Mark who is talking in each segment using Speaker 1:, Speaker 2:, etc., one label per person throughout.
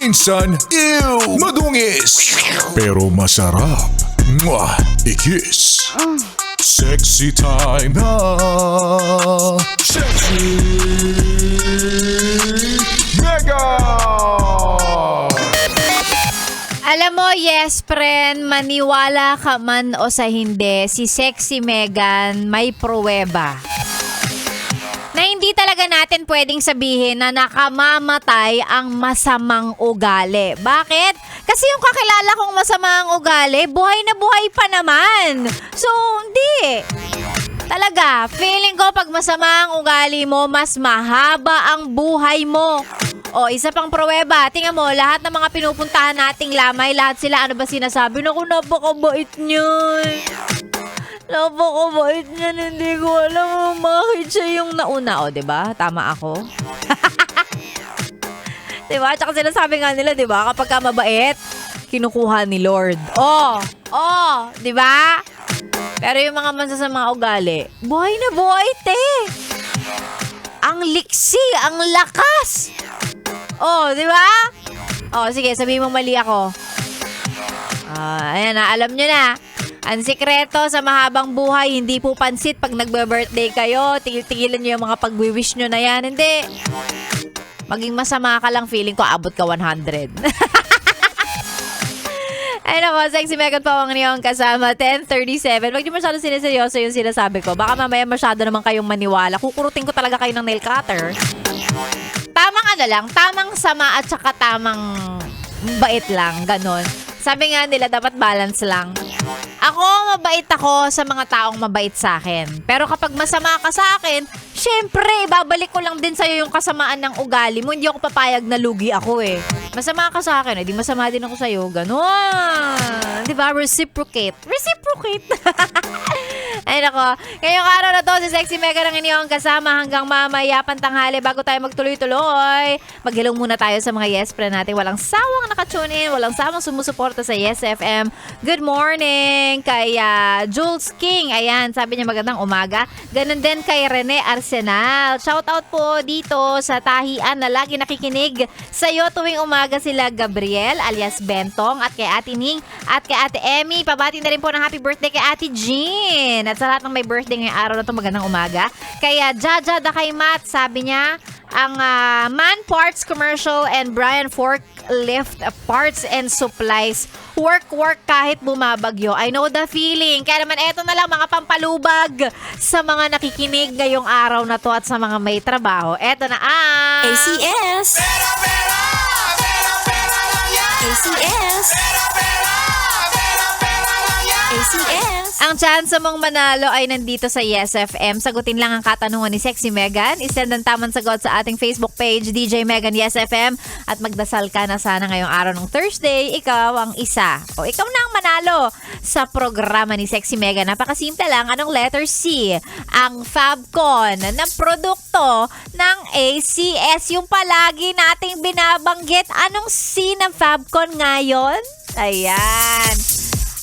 Speaker 1: Minsan, ew, madungis. Pero masarap. Mwah, ikis. Sexy time na. Sexy Mega!
Speaker 2: Alam mo, yes, friend, maniwala ka man o sa hindi, si Sexy Megan may pruweba na hindi talaga natin pwedeng sabihin na nakamamatay ang masamang ugali. Bakit? Kasi yung kakilala kong masamang ugali, buhay na buhay pa naman. So, hindi. Talaga, feeling ko pag masama ang ugali mo, mas mahaba ang buhay mo. O, isa pang pruweba. Tingnan mo, lahat ng mga pinupuntahan nating lamay, lahat sila ano ba sinasabi? Naku, napakabait niyan. Napakabait niyan. Hindi ko alam bakit siya yung nauna. O, diba? Tama ako. Diba? Tsaka sinasabi nga nila, diba? Kapag ka mabait, kinukuha ni Lord. Oh, diba? Pero yung mga mansasamang ugali, buhay na buhay, te. Ang liksi, ang lakas. Oh, di ba? Oh, sige, sabihin mo mali ako. Ayan na, alam nyo na. Ang sikreto sa mahabang buhay, hindi po pansit pag nagbe-birthday kayo. Tigil-tigilan nyo yung mga pag-wish nyo na yan. Hindi. Maging masama ka lang, feeling ko abot ka 100. Ay nako, Sexy Megan po ang inyong kasama, 10:37. Wag niyo masyado siniseryoso yung sinasabi ko. Baka mamaya masyado naman kayong maniwala. Kukurutin ko talaga kayo ng nail cutter. Tamang ano lang, tamang sama at saka tamang bait lang, ganon. Sabi nga nila, dapat balance lang. Ako, mabait ako sa mga taong mabait sa akin. Pero kapag masama ka sa akin, syempre, babalik ko lang din sa'yo yung kasamaan ng ugali mo. Hindi ako papayag na lugi ako eh. Masama ka sa akin, edi masama din ako sa'yo. Ganon. Diba? Reciprocate. Reciprocate. Ay nako, ngayong araw na to, si Sexy Mega ang inyong kasama hanggang mamaya pantanghali. Bago tayo magtuloy-tuloy, mag-hello muna tayo sa mga yes friend natin. Walang sawang nakatune in, walang sawang sumusuporta sa Yes FM. Good morning kay Jules King. Ayan, sabi niya magandang umaga. Ganun din kay Rene Arsenal. Shout out po dito sa tahian na lagi nakikinig sa'yo tuwing umaga, sila Gabriel alias Bentong at kay Ate Ning at kay Ate Emmy. Pabati na rin po ng happy birthday kay Ate Jean. At sa lahat ng may birthday ngayong araw na ito, magandang umaga. Kaya Jaja Dakaymat, sabi niya, ang Man Parts Commercial and Brian Forklift Parts and Supplies. Work kahit bumabagyo. I know the feeling. Kaya naman eto na lang mga pampalubag sa mga nakikinig ngayong araw na to at sa mga may trabaho. Eto na ang
Speaker 3: ACS! ACS! ACS!
Speaker 2: Ang chance mong manalo ay nandito sa Yes FM. Sagutin lang ang katanungan ni Sexy Megan. Isend ang tamang sagot sa ating Facebook page, DJ Megan Yes FM. At magdasal ka na sana ngayong araw ng Thursday, ikaw ang isa. O ikaw na ang manalo sa programa ni Sexy Megan. Napakasimple lang. Anong letter C? Ang Fabcon na produkto ng ACS. Yung palagi nating binabanggit. Anong C ng Fabcon ngayon? Ayan.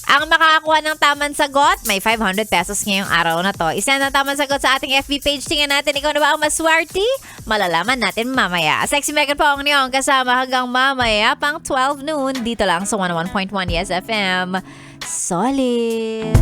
Speaker 2: Ang makakakuha ng tamang sagot, may 500 pesos ngayong araw na to. Isend ang tamang sagot sa ating FB page. Tingnan natin, ikaw na ba ang maswerte? Malalaman natin mamaya. Sexy Megan po ang niyong kasama hanggang mamaya pang 12 noon. Dito lang sa 101.1 Yes FM. Solid!